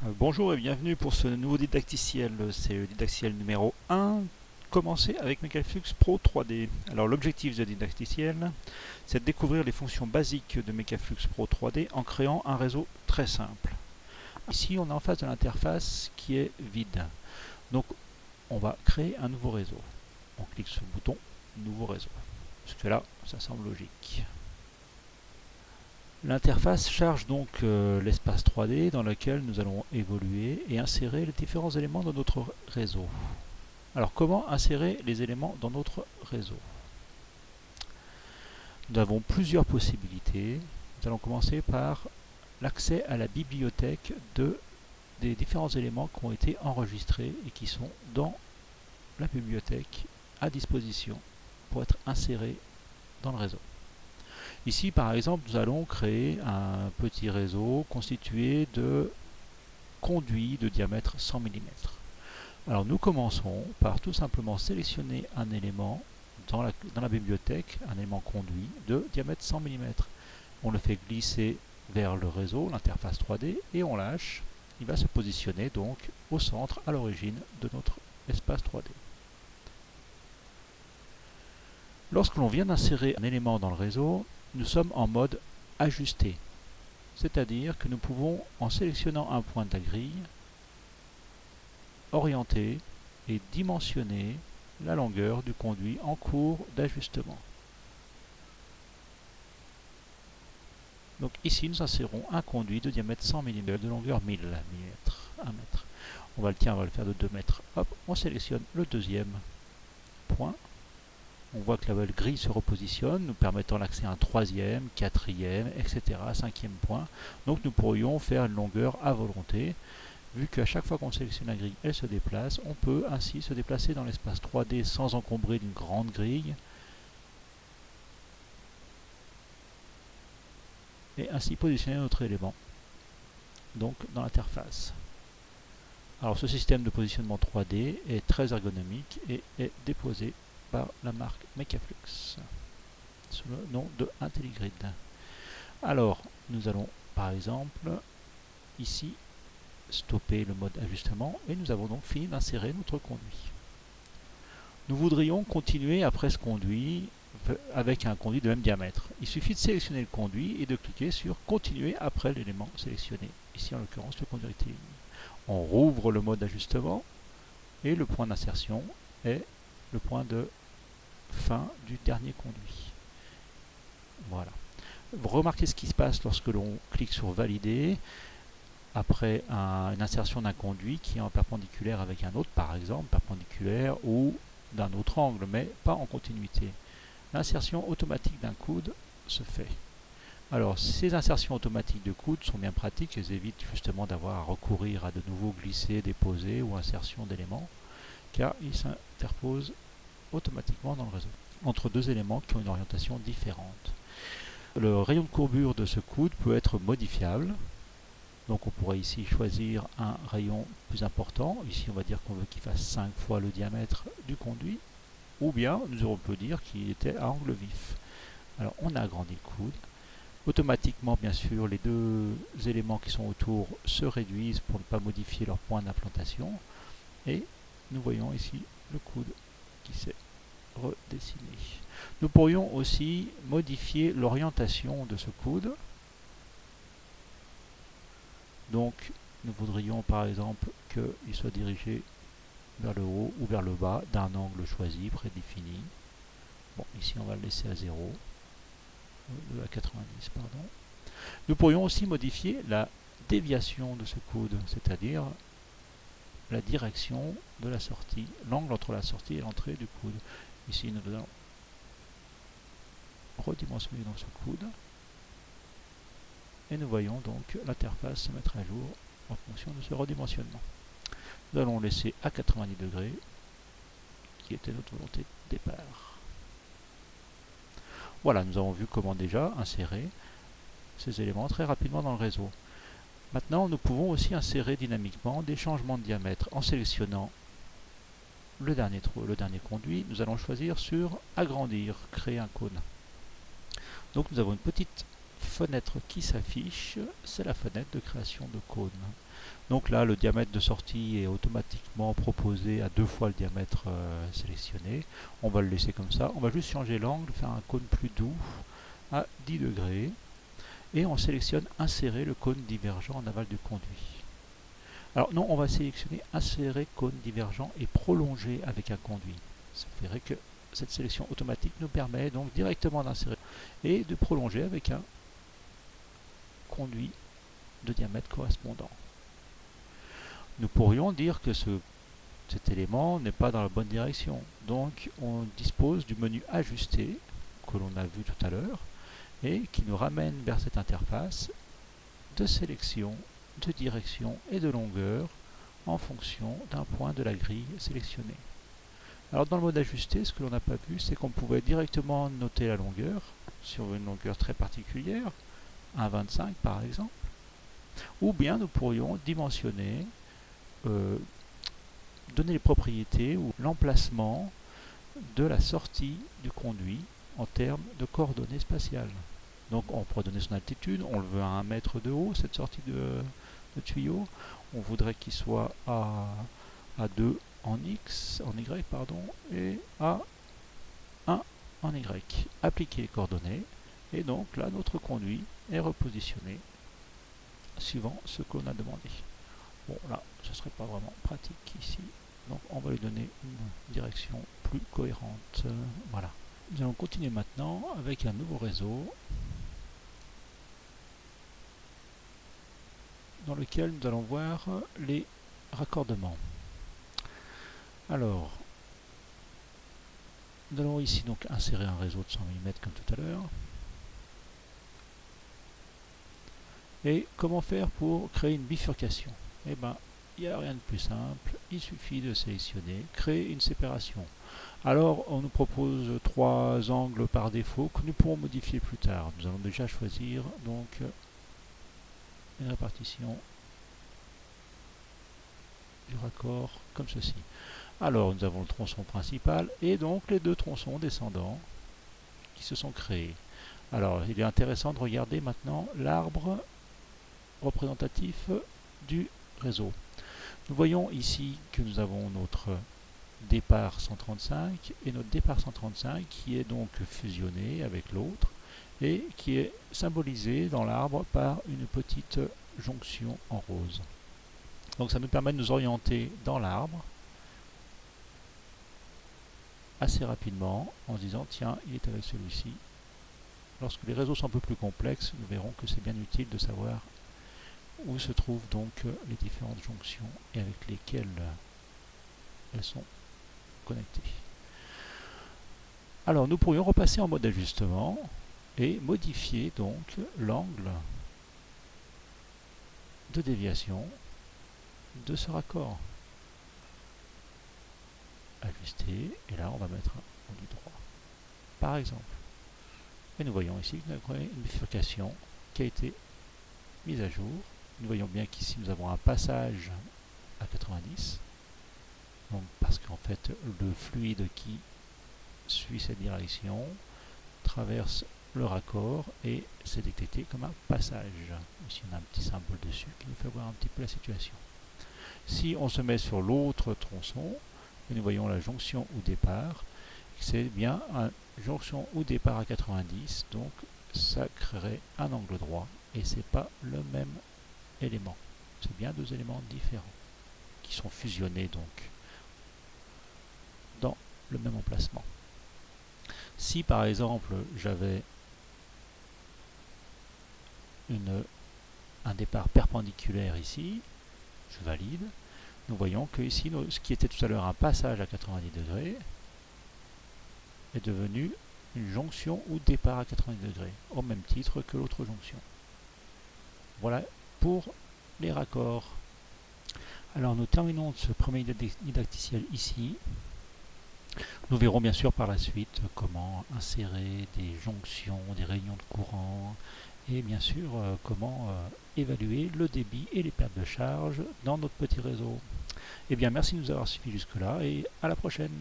Bonjour et bienvenue pour ce nouveau didacticiel, c'est le didacticiel numéro 1, commencer avec Mecaflux Pro 3D. Alors l'objectif de didacticiel, c'est de découvrir les fonctions basiques de Mecaflux Pro 3D en créant un réseau très simple. Ici on est en face de l'interface qui est vide, donc on va créer un nouveau réseau. On clique sur le bouton Nouveau réseau. Jusque là, ça semble logique. L'interface charge donc l'espace 3D dans lequel nous allons évoluer et insérer les différents éléments de notre réseau. Alors comment insérer les éléments dans notre réseau? Nous avons plusieurs possibilités. Nous allons commencer par l'accès à la bibliothèque des différents éléments qui ont été enregistrés et qui sont dans la bibliothèque à disposition pour être insérés dans le réseau. Ici, par exemple, nous allons créer un petit réseau constitué de conduits de diamètre 100 mm. Alors nous commençons par tout simplement sélectionner un élément dans la bibliothèque, un élément conduit de diamètre 100 mm. On le fait glisser vers le réseau, l'interface 3D, et on lâche. Il va se positionner donc au centre, à l'origine de notre espace 3D. Lorsque l'on vient d'insérer un élément dans le réseau, nous sommes en mode ajusté, c'est-à-dire que nous pouvons, en sélectionnant un point de la grille, orienter et dimensionner la longueur du conduit en cours d'ajustement. Donc ici, nous insérons un conduit de diamètre 100 mm, de longueur 1000 mm, 1 mètre. On va le faire de 2 mètres. Hop, on sélectionne le deuxième point. On voit que la grille se repositionne, nous permettant l'accès à un troisième, quatrième, etc., cinquième point. Donc nous pourrions faire une longueur à volonté. Vu qu'à chaque fois qu'on sélectionne la grille, elle se déplace, on peut ainsi se déplacer dans l'espace 3D sans encombrer d'une grande grille. Et ainsi positionner notre élément, donc dans l'interface. Alors ce système de positionnement 3D est très ergonomique et est déposé par la marque Mecaflux sous le nom de IntelliGrid. Alors nous allons par exemple ici stopper le mode ajustement et nous avons donc fini d'insérer notre conduit. Nous voudrions continuer après ce conduit avec un conduit de même diamètre. Il suffit de sélectionner le conduit et de cliquer sur continuer après l'élément sélectionné. Ici en l'occurrence le conduit rectiligne. On rouvre le mode d'ajustement et le point d'insertion est le point de fin du dernier conduit. Voilà. Remarquez ce qui se passe lorsque l'on clique sur valider après une insertion d'un conduit qui est en perpendiculaire avec un autre, par exemple perpendiculaire ou d'un autre angle, mais pas en continuité. L'insertion automatique d'un coude se fait. Alors ces insertions automatiques de coude sont bien pratiques, elles évitent justement d'avoir à recourir à de nouveau glisser, déposer ou insertion d'éléments, car ils s'interposent automatiquement dans le réseau, entre deux éléments qui ont une orientation différente. Le rayon de courbure de ce coude peut être modifiable, donc on pourrait ici choisir un rayon plus important, ici on va dire qu'on veut qu'il fasse 5 fois le diamètre du conduit, ou bien on peut dire qu'il était à angle vif. Alors on a agrandi le coude, automatiquement bien sûr les deux éléments qui sont autour se réduisent pour ne pas modifier leur point d'implantation, et nous voyons ici le coude qui s'est redessiné. Nous pourrions aussi modifier l'orientation de ce coude. Donc nous voudrions par exemple qu'il soit dirigé vers le haut ou vers le bas d'un angle choisi, prédéfini. Bon, ici on va le laisser à 0, à 90, pardon. Nous pourrions aussi modifier la déviation de ce coude, c'est-à-dire la direction de la sortie, l'angle entre la sortie et l'entrée du coude. Ici nous allons redimensionner dans ce coude. Et nous voyons donc l'interface se mettre à jour en fonction de ce redimensionnement. Nous allons laisser à 90 degrés, qui était notre volonté de départ. Voilà, nous avons vu comment déjà insérer ces éléments très rapidement dans le réseau. Maintenant, nous pouvons aussi insérer dynamiquement des changements de diamètre. En sélectionnant le dernier conduit, nous allons choisir sur agrandir, créer un cône. Donc nous avons une petite fenêtre qui s'affiche, c'est la fenêtre de création de cône. Donc là, le diamètre de sortie est automatiquement proposé à 2 fois le diamètre sélectionné. On va le laisser comme ça. On va juste changer l'angle, faire un cône plus doux à 10 degrés. Et on sélectionne insérer le cône divergent en aval du conduit. Alors non, on va sélectionner insérer cône divergent et prolonger avec un conduit. Ça ferait que cette sélection automatique nous permet donc directement d'insérer et de prolonger avec un conduit de diamètre correspondant. Nous pourrions dire que cet élément n'est pas dans la bonne direction. Donc on dispose du menu ajuster que l'on a vu tout à l'heure et qui nous ramène vers cette interface de sélection, de direction et de longueur en fonction d'un point de la grille sélectionnée. Alors dans le mode ajuster, ce que l'on n'a pas vu, c'est qu'on pouvait directement noter la longueur sur une longueur très particulière, 1,25 par exemple, ou bien nous pourrions dimensionner, donner les propriétés ou l'emplacement de la sortie du conduit en termes de coordonnées spatiales. Donc on pourrait donner son altitude, on le veut à 1 mètre de haut, cette sortie de tuyau. On voudrait qu'il soit à 2 en X, en Y, pardon, et à 1 en Y. Appliquer les coordonnées, et donc là notre conduit est repositionné suivant ce qu'on a demandé. Bon là, ce ne serait pas vraiment pratique ici, donc on va lui donner une direction plus cohérente. Voilà. Nous allons continuer maintenant avec un nouveau réseau dans lequel nous allons voir les raccordements. Alors, nous allons ici donc insérer un réseau de 100 mm comme tout à l'heure. Et comment faire pour créer une bifurcation? Eh bien, il n'y a rien de plus simple, il suffit de sélectionner, créer une séparation. Alors, on nous propose 3 angles par défaut que nous pourrons modifier plus tard. Nous allons déjà choisir donc une répartition du raccord comme ceci. Alors, nous avons le tronçon principal et donc les 2 tronçons descendants qui se sont créés. Alors, il est intéressant de regarder maintenant l'arbre représentatif du réseau. Nous voyons ici que nous avons notre départ 135 et notre départ 135 qui est donc fusionné avec l'autre et qui est symbolisé dans l'arbre par une petite jonction en rose. Donc ça nous permet de nous orienter dans l'arbre assez rapidement en se disant tiens, il est avec celui-ci. Lorsque les réseaux sont un peu plus complexes, nous verrons que c'est bien utile de savoir où se trouvent donc les différentes jonctions et avec lesquelles elles sont connectées. Alors nous pourrions repasser en mode ajustement et modifier donc l'angle de déviation de ce raccord. Ajuster, et là on va mettre un conduit droit, par exemple. Et nous voyons ici que nous avons une bifurcation qui a été mise à jour. Nous voyons bien qu'ici nous avons un passage à 90, donc parce qu'en fait le fluide qui suit cette direction traverse le raccord et c'est détecté comme un passage. Ici on a un petit symbole dessus qui nous fait voir un petit peu la situation. Si on se met sur l'autre tronçon, et nous voyons la jonction au départ, c'est bien une jonction au départ à 90, donc ça créerait un angle droit et c'est pas le même élément. C'est bien 2 éléments différents qui sont fusionnés donc dans le même emplacement. Si par exemple j'avais un départ perpendiculaire ici, je valide, nous voyons que ici, ce qui était tout à l'heure un passage à 90 degrés est devenu une jonction ou départ à 90 degrés, au même titre que l'autre jonction. Voilà pour les raccords. Alors nous terminons ce premier didacticiel ici. Nous verrons bien sûr par la suite comment insérer des jonctions, des réunions de courant et bien sûr comment évaluer le débit et les pertes de charge dans notre petit réseau. Eh bien merci de nous avoir suivis jusque là et à la prochaine.